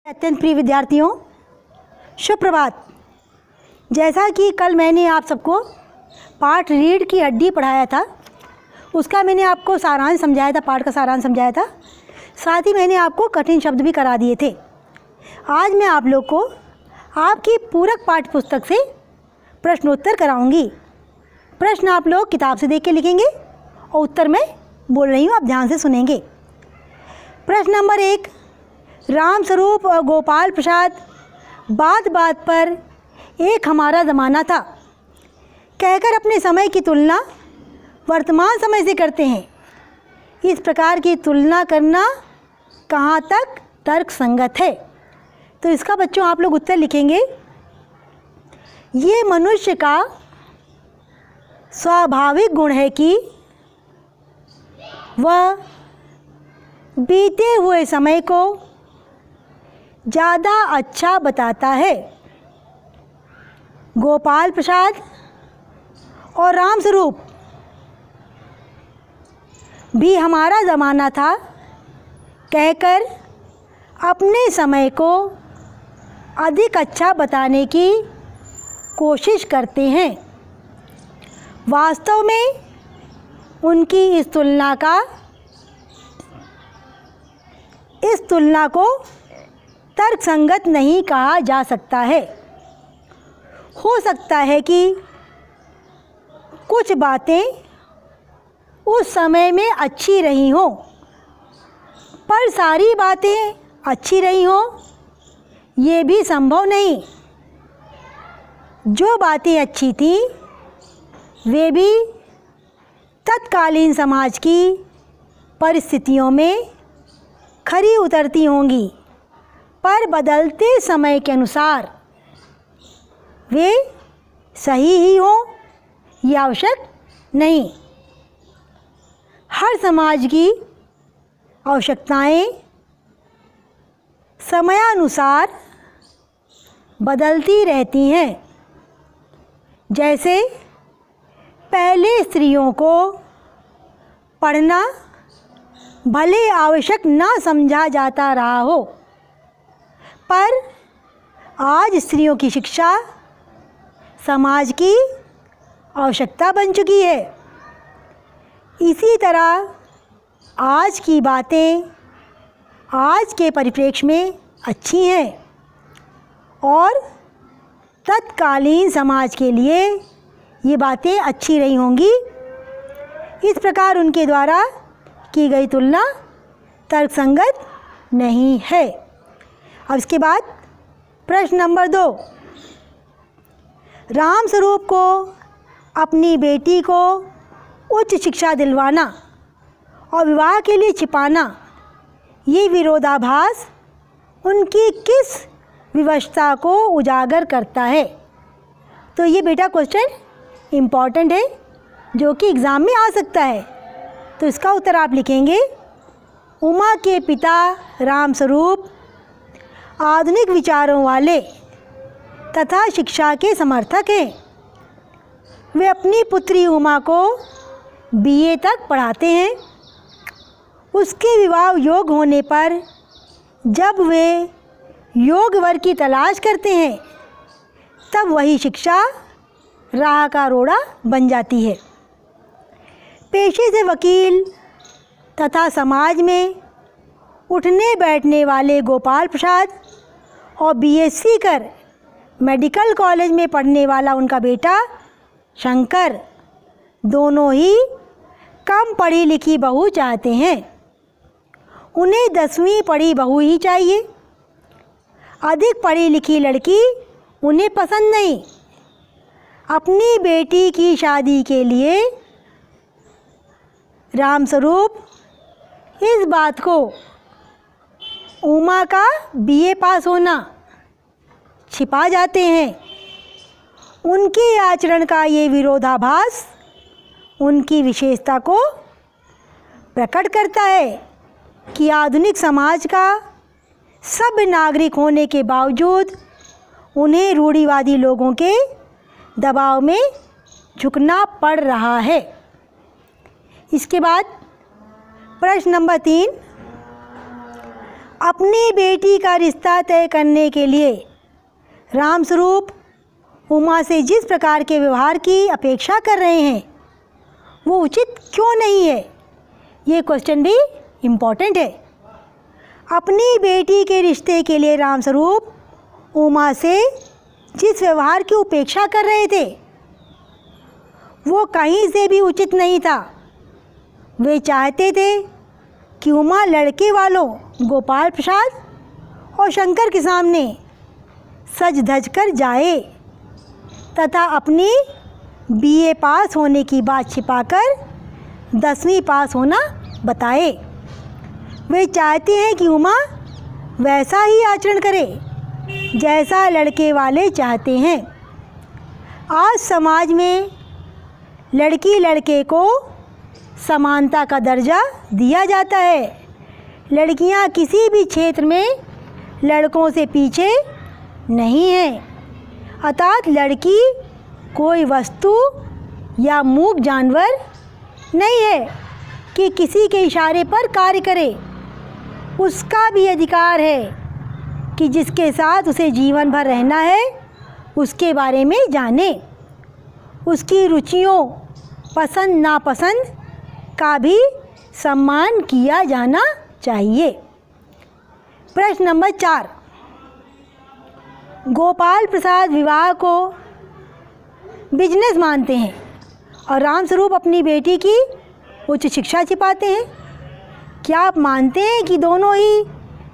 अत्यंत प्रिय विद्यार्थियों, शुभ प्रभात। जैसा कि कल मैंने आप सबको पाठ रीढ़ की हड्डी पढ़ाया था, उसका मैंने आपको सारांश समझाया था, पाठ का सारांश समझाया था। साथ ही मैंने आपको कठिन शब्द भी करा दिए थे। आज मैं आप लोग को आपकी पूरक पाठ्य पुस्तक से प्रश्नोत्तर कराऊंगी। प्रश्न आप लोग किताब से देख के लिखेंगे और उत्तर मैं बोल रही हूँ, आप ध्यान से सुनेंगे। प्रश्न नंबर 1, राम स्वरूप और गोपाल प्रसाद बात बात पर एक हमारा ज़माना था कहकर अपने समय की तुलना वर्तमान समय से करते हैं। इस प्रकार की तुलना करना कहाँ तक तर्क संगत है? तो इसका बच्चों आप लोग उत्तर लिखेंगे। ये मनुष्य का स्वाभाविक गुण है कि वह बीते हुए समय को ज़्यादा अच्छा बताता है। गोपाल प्रसाद और राम स्वरूप भी हमारा ज़माना था कहकर अपने समय को अधिक अच्छा बताने की कोशिश करते हैं। वास्तव में उनकी इस तुलना को तर्कसंगत नहीं कहा जा सकता है। हो सकता है कि कुछ बातें उस समय में अच्छी रही हों, पर सारी बातें अच्छी रही हों ये भी संभव नहीं। जो बातें अच्छी थीं वे भी तत्कालीन समाज की परिस्थितियों में खरी उतरती होंगी, पर बदलते समय के अनुसार वे सही ही हों ये आवश्यक नहीं। हर समाज की आवश्यकताएं समयानुसार बदलती रहती हैं। जैसे पहले स्त्रियों को पढ़ना भले आवश्यक ना समझा जाता रहा हो, पर आज स्त्रियों की शिक्षा समाज की आवश्यकता बन चुकी है। इसी तरह आज की बातें आज के परिप्रेक्ष्य में अच्छी हैं और तत्कालीन समाज के लिए ये बातें अच्छी रही होंगी। इस प्रकार उनके द्वारा की गई तुलना तर्कसंगत नहीं है। अब इसके बाद प्रश्न नंबर 2, राम स्वरूप को अपनी बेटी को उच्च शिक्षा दिलवाना और विवाह के लिए छिपाना, ये विरोधाभास उनकी किस विवशता को उजागर करता है? तो ये बेटा क्वेश्चन इम्पॉर्टेंट है जो कि एग्ज़ाम में आ सकता है। तो इसका उत्तर आप लिखेंगे। उमा के पिता राम स्वरूप आधुनिक विचारों वाले तथा शिक्षा के समर्थक हैं। वे अपनी पुत्री उमा को BA तक पढ़ाते हैं। उसके विवाह योग होने पर जब वे योग्य वर की तलाश करते हैं तब वही शिक्षा राह का रोड़ा बन जाती है। पेशे से वकील तथा समाज में उठने बैठने वाले गोपाल प्रसाद और BSc कर मेडिकल कॉलेज में पढ़ने वाला उनका बेटा शंकर दोनों ही कम पढ़ी लिखी बहू चाहते हैं। उन्हें 10वीं पढ़ी बहू ही चाहिए। अधिक पढ़ी लिखी लड़की उन्हें पसंद नहीं। अपनी बेटी की शादी के लिए राम स्वरूप इस बात को उमा का BA पास होना छिपा जाते हैं। उनके आचरण का ये विरोधाभास उनकी विशेषता को प्रकट करता है कि आधुनिक समाज का सभ्य नागरिक होने के बावजूद उन्हें रूढ़िवादी लोगों के दबाव में झुकना पड़ रहा है। इसके बाद प्रश्न नंबर 3, अपनी बेटी का रिश्ता तय करने के लिए रामस्वरूप उमा से जिस प्रकार के व्यवहार की अपेक्षा कर रहे हैं वो उचित क्यों नहीं है? ये क्वेश्चन भी इम्पोर्टेंट है। अपनी बेटी के रिश्ते के लिए रामस्वरूप उमा से जिस व्यवहार की उपेक्षा कर रहे थे वो कहीं से भी उचित नहीं था। वे चाहते थे कि उमा लड़के वालों गोपाल प्रसाद और शंकर के सामने सज धज कर जाए तथा अपनी बीए पास होने की बात छिपाकर 10वीं पास होना बताए। वे चाहते हैं कि उमा वैसा ही आचरण करे जैसा लड़के वाले चाहते हैं। आज समाज में लड़की लड़के को समानता का दर्जा दिया जाता है। लड़कियां किसी भी क्षेत्र में लड़कों से पीछे नहीं हैं। अर्थात लड़की कोई वस्तु या मूक जानवर नहीं है कि किसी के इशारे पर कार्य करे। उसका भी अधिकार है कि जिसके साथ उसे जीवन भर रहना है उसके बारे में जाने। उसकी रुचियों पसंद नापसंद का भी सम्मान किया जाना चाहिए। प्रश्न नंबर 4। गोपाल प्रसाद विवाह को बिजनेस मानते हैं और रामस्वरूप अपनी बेटी की उच्च शिक्षा छिपाते हैं। क्या आप मानते हैं कि दोनों ही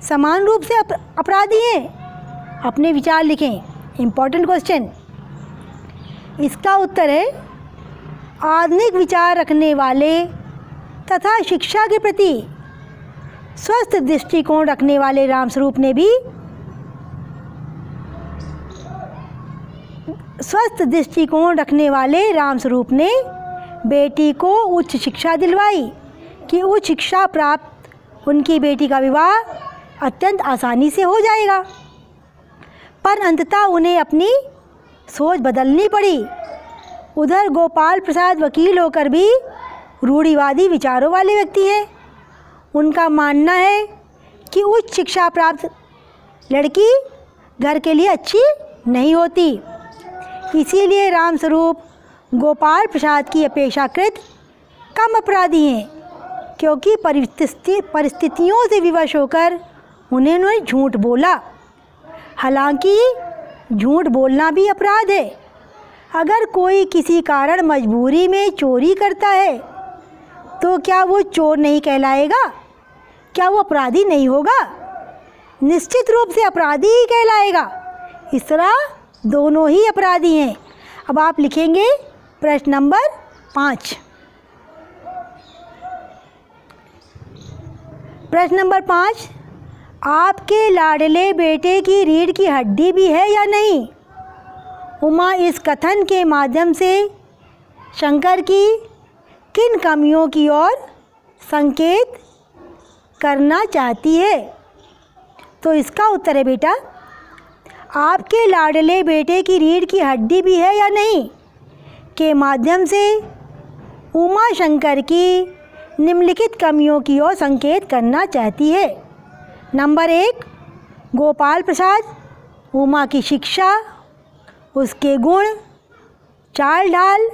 समान रूप से अपराधी हैं? अपने विचार लिखें। Important question. इसका उत्तर है आधुनिक विचार रखने वाले तथा शिक्षा के प्रति स्वस्थ दृष्टिकोण रखने वाले रामस्वरूप ने भी बेटी को उच्च शिक्षा दिलवाई कि उच्च शिक्षा प्राप्त उनकी बेटी का विवाह अत्यंत आसानी से हो जाएगा। पर अंततः उन्हें अपनी सोच बदलनी पड़ी। उधर गोपाल प्रसाद वकील होकर भी रूढ़िवादी विचारों वाले व्यक्ति हैं। उनका मानना है कि उच्च शिक्षा प्राप्त लड़की घर के लिए अच्छी नहीं होती। इसीलिए रामस्वरूप गोपाल प्रसाद की अपेक्षाकृत कम अपराधी हैं, क्योंकि परिस्थितियों से विवश होकर उन्होंने झूठ बोला। हालांकि झूठ बोलना भी अपराध है। अगर कोई किसी कारण मजबूरी में चोरी करता है तो क्या वो चोर नहीं कहलाएगा? क्या वो अपराधी नहीं होगा? निश्चित रूप से अपराधी ही कहलाएगा। इस तरह दोनों ही अपराधी हैं। अब आप लिखेंगे प्रश्न नंबर 5। प्रश्न नंबर 5। आपके लाडले बेटे की रीढ़ की हड्डी भी है या नहीं? उमा इस कथन के माध्यम से शंकर की किन कमियों की ओर संकेत करना चाहती है? तो इसका उत्तर है बेटा, आपके लाडले बेटे की रीढ़ की हड्डी भी है या नहीं के माध्यम से उमा शंकर की निम्नलिखित कमियों की ओर संकेत करना चाहती है। नंबर 1, गोपाल प्रसाद उमा की शिक्षा, उसके गुण, चाल ढाल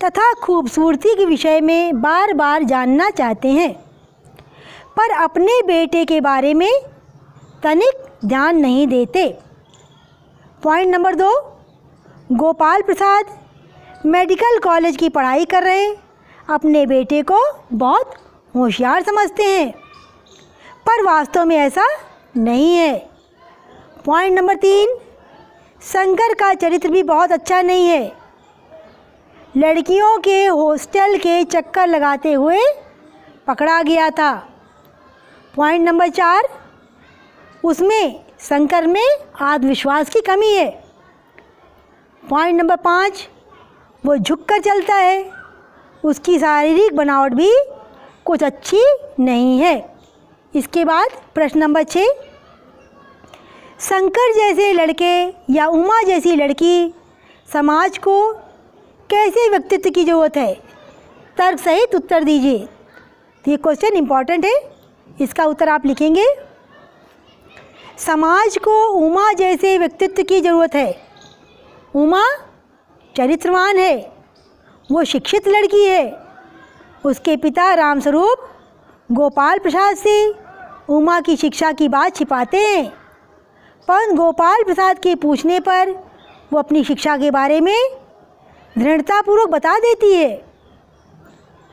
तथा खूबसूरती के विषय में बार बार जानना चाहते हैं, पर अपने बेटे के बारे में तनिक ध्यान नहीं देते। Point number 2, Gopal Prasad medical college की पढ़ाई कर रहे अपने बेटे को बहुत होशियार समझते हैं, पर वास्तव में ऐसा नहीं है। पॉइंट नंबर 3, शंकर का चरित्र भी बहुत अच्छा नहीं है। लड़कियों के हॉस्टल के चक्कर लगाते हुए पकड़ा गया था। पॉइंट नंबर 4, उसमें शंकर में आत्मविश्वास की कमी है। पॉइंट नंबर 5, वो झुककर चलता है, उसकी शारीरिक बनावट भी कुछ अच्छी नहीं है। इसके बाद प्रश्न नंबर 6, शंकर जैसे लड़के या उमा जैसी लड़की समाज को कैसे व्यक्तित्व की ज़रूरत है? तर्क सहित उत्तर दीजिए। तो ये क्वेश्चन इम्पॉर्टेंट है, इसका उत्तर आप लिखेंगे समाज को उमा जैसे व्यक्तित्व की ज़रूरत है। उमा चरित्रवान है, वो शिक्षित लड़की है। उसके पिता रामस्वरूप गोपाल प्रसाद से उमा की शिक्षा की बात छिपाते हैं, पर गोपाल प्रसाद के पूछने पर वो अपनी शिक्षा के बारे में दृढ़तापूर्वक बता देती है।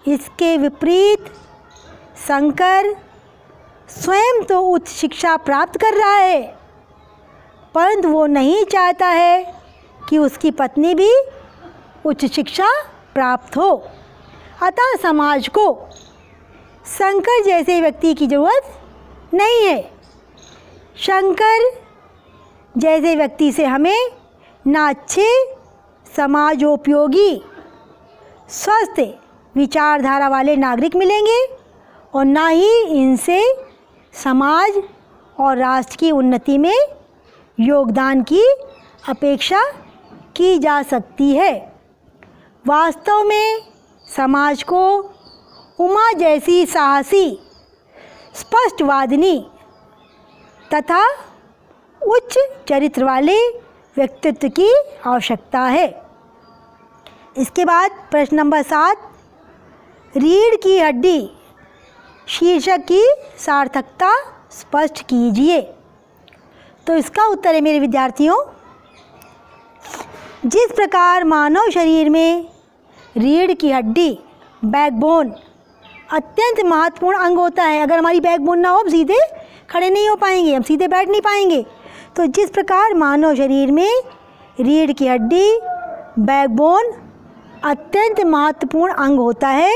इसके विपरीत शंकर स्वयं तो उच्च शिक्षा प्राप्त कर रहा है, परंतु वो नहीं चाहता है कि उसकी पत्नी भी उच्च शिक्षा प्राप्त हो। अतः समाज को शंकर जैसे व्यक्ति की ज़रूरत नहीं है। शंकर जैसे व्यक्ति से हमें ना अच्छे समाजोपयोगी स्वस्थ विचारधारा वाले नागरिक मिलेंगे और ना ही इनसे समाज और राष्ट्र की उन्नति में योगदान की अपेक्षा की जा सकती है। वास्तव में समाज को उमा जैसी साहसी, स्पष्टवादिनी तथा उच्च चरित्र वाले व्यक्तित्व की आवश्यकता है। इसके बाद प्रश्न नंबर 7, रीढ़ की हड्डी शीर्षक की सार्थकता स्पष्ट कीजिए। तो इसका उत्तर है मेरे विद्यार्थियों, जिस प्रकार मानव शरीर में रीढ़ की हड्डी बैकबोन अत्यंत महत्वपूर्ण अंग होता है। अगर हमारी बैकबोन ना हो हम सीधे खड़े नहीं हो पाएंगे, हम सीधे बैठ नहीं पाएंगे। तो जिस प्रकार मानव शरीर में रीढ़ की हड्डी बैकबोन अत्यंत महत्वपूर्ण अंग होता है,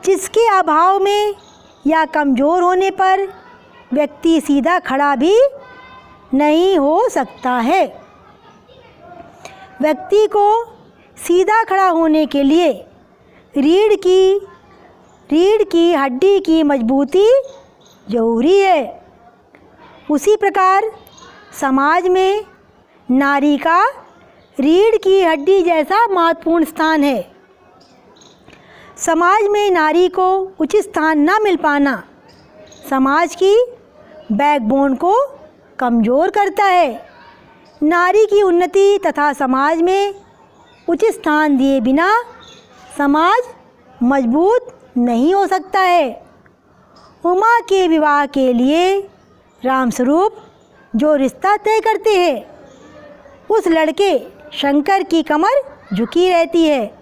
जिसके अभाव में या कमज़ोर होने पर व्यक्ति सीधा खड़ा भी नहीं हो सकता है। व्यक्ति को सीधा खड़ा होने के लिए रीढ़ की हड्डी की मजबूती जरूरी है। उसी प्रकार समाज में नारी का रीढ़ की हड्डी जैसा महत्वपूर्ण स्थान है। समाज में नारी को उचित स्थान न मिल पाना समाज की बैकबोन को कमज़ोर करता है। नारी की उन्नति तथा समाज में उचित स्थान दिए बिना समाज मजबूत नहीं हो सकता है। उमा के विवाह के लिए रामस्वरूप जो रिश्ता तय करते हैं, उस लड़के शंकर की कमर झुकी रहती है।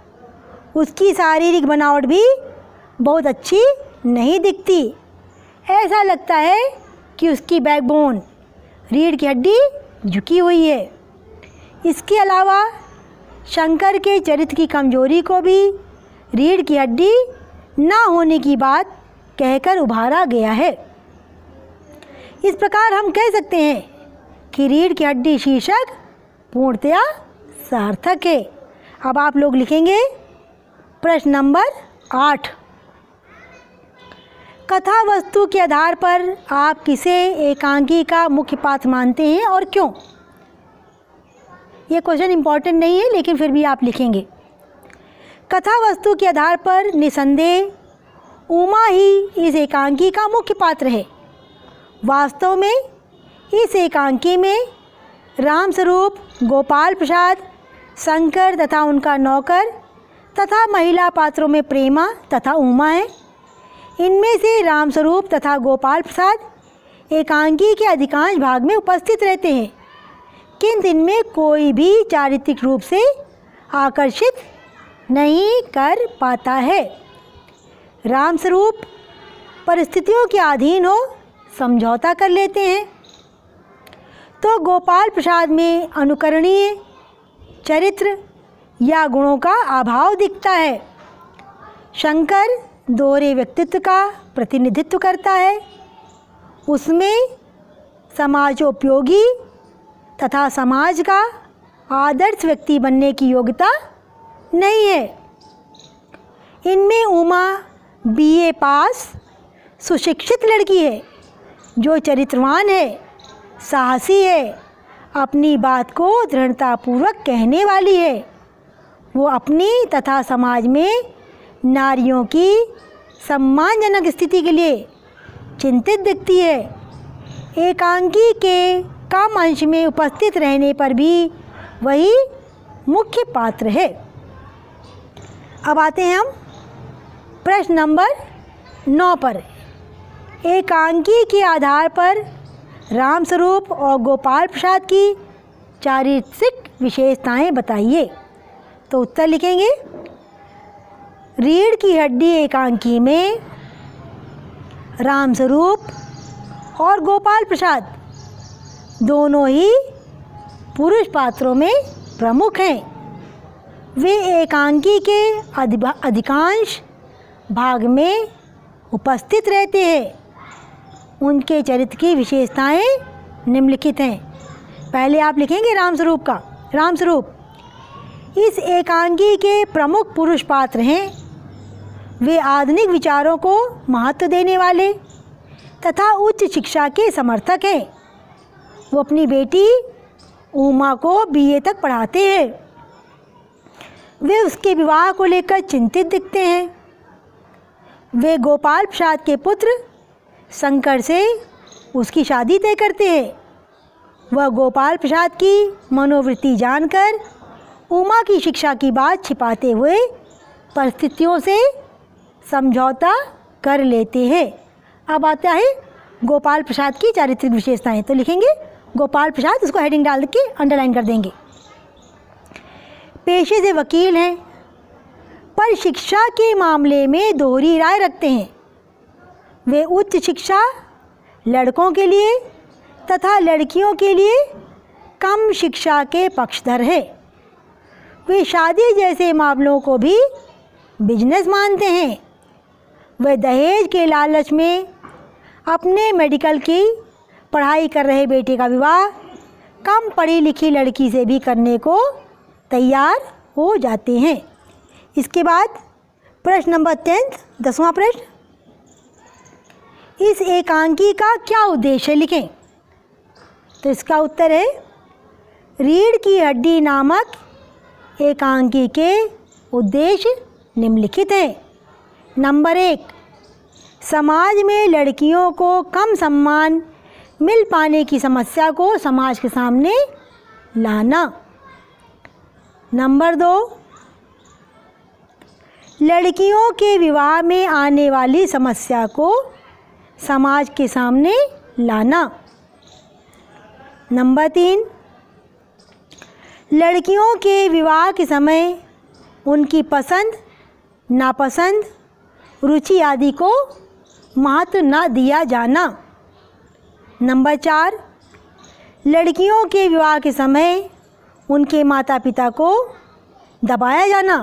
उसकी शारीरिक बनावट भी बहुत अच्छी नहीं दिखती। ऐसा लगता है कि उसकी बैकबोन रीढ़ की हड्डी झुकी हुई है। इसके अलावा शंकर के चरित्र की कमजोरी को भी रीढ़ की हड्डी ना होने की बात कहकर उभारा गया है। इस प्रकार हम कह सकते हैं कि रीढ़ की हड्डी शीर्षक पूर्णतया सार्थक है। अब आप लोग लिखेंगे प्रश्न नंबर 8, कथा वस्तु के आधार पर आप किसे एकांकी का मुख्य पात्र मानते हैं और क्यों? ये क्वेश्चन इम्पॉर्टेंट नहीं है, लेकिन फिर भी आप लिखेंगे। कथा वस्तु के आधार पर निसंदेह उमा ही इस एकांकी का मुख्य पात्र है। वास्तव में इस एकांकी में रामस्वरूप, गोपाल प्रसाद, शंकर तथा उनका नौकर तथा महिला पात्रों में प्रेमा तथा उमा है। इनमें से रामस्वरूप तथा गोपाल प्रसाद एकांकी के अधिकांश भाग में उपस्थित रहते हैं, किंतु इनमें कोई भी चारित्रिक रूप से आकर्षित नहीं कर पाता है। रामस्वरूप परिस्थितियों के अधीन हो समझौता कर लेते हैं, तो गोपाल प्रसाद में अनुकरणीय चरित्र या गुणों का अभाव दिखता है। शंकर दोहरे व्यक्तित्व का प्रतिनिधित्व करता है। उसमें समाजोपयोगी तथा समाज का आदर्श व्यक्ति बनने की योग्यता नहीं है। इनमें उमा BA पास सुशिक्षित लड़की है, जो चरित्रवान है, साहसी है, अपनी बात को दृढ़तापूर्वक कहने वाली है। वो अपनी तथा समाज में नारियों की सम्मानजनक स्थिति के लिए चिंतित दिखती है। एकांकी के कम अंश में उपस्थित रहने पर भी वही मुख्य पात्र है। अब आते हैं हम प्रश्न नंबर 9 पर। एकांकी के आधार पर रामस्वरूप और गोपाल प्रसाद की चारित्रिक विशेषताएं बताइए। तो उत्तर लिखेंगे, रीढ़ की हड्डी एकांकी में रामस्वरूप और गोपाल प्रसाद दोनों ही पुरुष पात्रों में प्रमुख हैं। वे एकांकी के अधिकांश भाग में उपस्थित रहते हैं। उनके चरित्र की विशेषताएं निम्नलिखित हैं। पहले आप लिखेंगे रामस्वरूप का। रामस्वरूप इस एकांकी के प्रमुख पुरुष पात्र हैं। वे आधुनिक विचारों को महत्व देने वाले तथा उच्च शिक्षा के समर्थक हैं। वो अपनी बेटी उमा को बीए तक पढ़ाते हैं। वे उसके विवाह को लेकर चिंतित दिखते हैं। वे गोपाल प्रसाद के पुत्र शंकर से उसकी शादी तय करते हैं। वह गोपाल प्रसाद की मनोवृत्ति जानकर उमा की शिक्षा की बात छिपाते हुए परिस्थितियों से समझौता कर लेते हैं। अब आता है गोपाल प्रसाद की चारित्रिक विशेषताएं। तो लिखेंगे गोपाल प्रसाद, उसको हेडिंग डाल के अंडरलाइन कर देंगे। पेशे से वकील हैं, पर शिक्षा के मामले में दोहरी राय रखते हैं। वे उच्च शिक्षा लड़कों के लिए तथा लड़कियों के लिए कम शिक्षा के पक्षधर हैं। वे शादी जैसे मामलों को भी बिजनेस मानते हैं। वे दहेज के लालच में अपने मेडिकल की पढ़ाई कर रहे बेटे का विवाह कम पढ़ी लिखी लड़की से भी करने को तैयार हो जाते हैं। इसके बाद प्रश्न नंबर 10वां प्रश्न, इस एकांकी का क्या उद्देश्य है, लिखें। तो इसका उत्तर है, रीढ़ की हड्डी नामक एकांकी के उद्देश्य निम्नलिखित हैं। नंबर 1, समाज में लड़कियों को कम सम्मान मिल पाने की समस्या को समाज के सामने लाना। नंबर 2, लड़कियों के विवाह में आने वाली समस्या को समाज के सामने लाना। नंबर 3, लड़कियों के विवाह के समय उनकी पसंद, नापसंद, रुचि आदि को महत्व न दिया जाना। नंबर 4, लड़कियों के विवाह के समय उनके माता पिता को दबाया जाना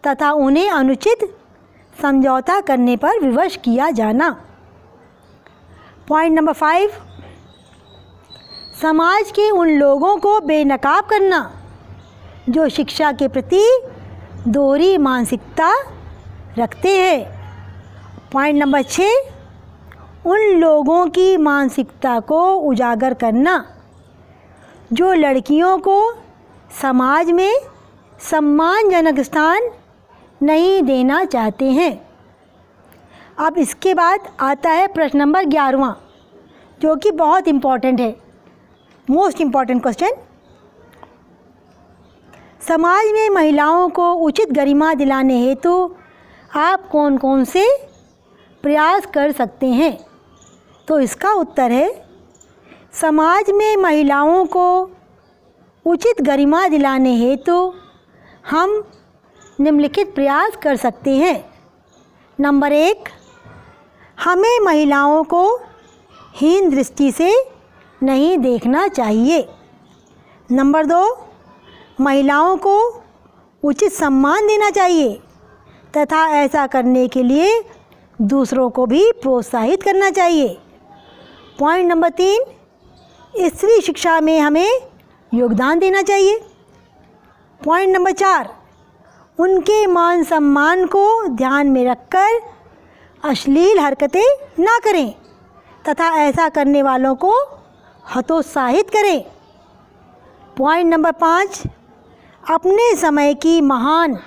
तथा उन्हें अनुचित समझौता करने पर विवश किया जाना। पॉइंट नंबर 5, समाज के उन लोगों को बेनकाब करना जो शिक्षा के प्रति दोहरी मानसिकता रखते हैं। पॉइंट नंबर 6, उन लोगों की मानसिकता को उजागर करना जो लड़कियों को समाज में सम्मानजनक स्थान नहीं देना चाहते हैं। अब इसके बाद आता है प्रश्न नंबर 11वां, जो कि बहुत इम्पॉर्टेंट है, मोस्ट इम्पॉर्टेंट क्वेश्चन। समाज में महिलाओं को उचित गरिमा दिलाने हेतु आप कौन कौन से प्रयास कर सकते हैं? तो इसका उत्तर है, समाज में महिलाओं को उचित गरिमा दिलाने हेतु हम निम्नलिखित प्रयास कर सकते हैं। नंबर 1, हमें महिलाओं को हीन दृष्टि से नहीं देखना चाहिए। नंबर 2, महिलाओं को उचित सम्मान देना चाहिए तथा ऐसा करने के लिए दूसरों को भी प्रोत्साहित करना चाहिए। पॉइंट नंबर 3, स्त्री शिक्षा में हमें योगदान देना चाहिए। पॉइंट नंबर 4, उनके मान सम्मान को ध्यान में रखकर अश्लील हरकतें ना करें तथा ऐसा करने वालों को हतोत्साहित करें। पॉइंट नंबर 5, अपने समय की महान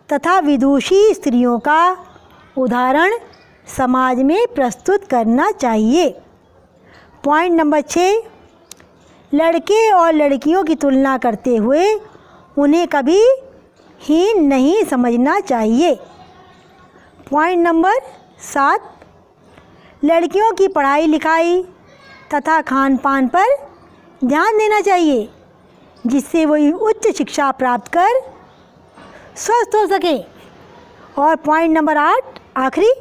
तथा विदुषी स्त्रियों का उदाहरण समाज में प्रस्तुत करना चाहिए। पॉइंट नंबर 6, लड़के और लड़कियों की तुलना करते हुए उन्हें कभी हीन नहीं समझना चाहिए। पॉइंट नंबर 7, लड़कियों की पढ़ाई लिखाई तथा खान पान पर ध्यान देना चाहिए, जिससे वो उच्च शिक्षा प्राप्त कर स्वस्थ हो सकें। और पॉइंट नंबर 8 आखिरी,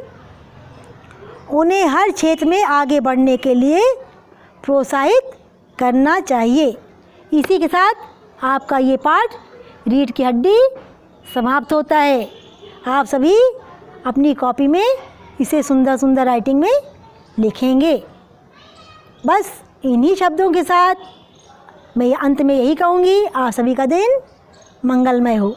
उन्हें हर क्षेत्र में आगे बढ़ने के लिए प्रोत्साहित करना चाहिए। इसी के साथ आपका ये पाठ रीढ़ की हड्डी समाप्त होता है। आप सभी अपनी कॉपी में इसे सुंदर सुंदर राइटिंग में लिखेंगे। बस इन्हीं शब्दों के साथ मैं अंत में यही कहूँगी, आप सभी का दिन मंगलमय हो।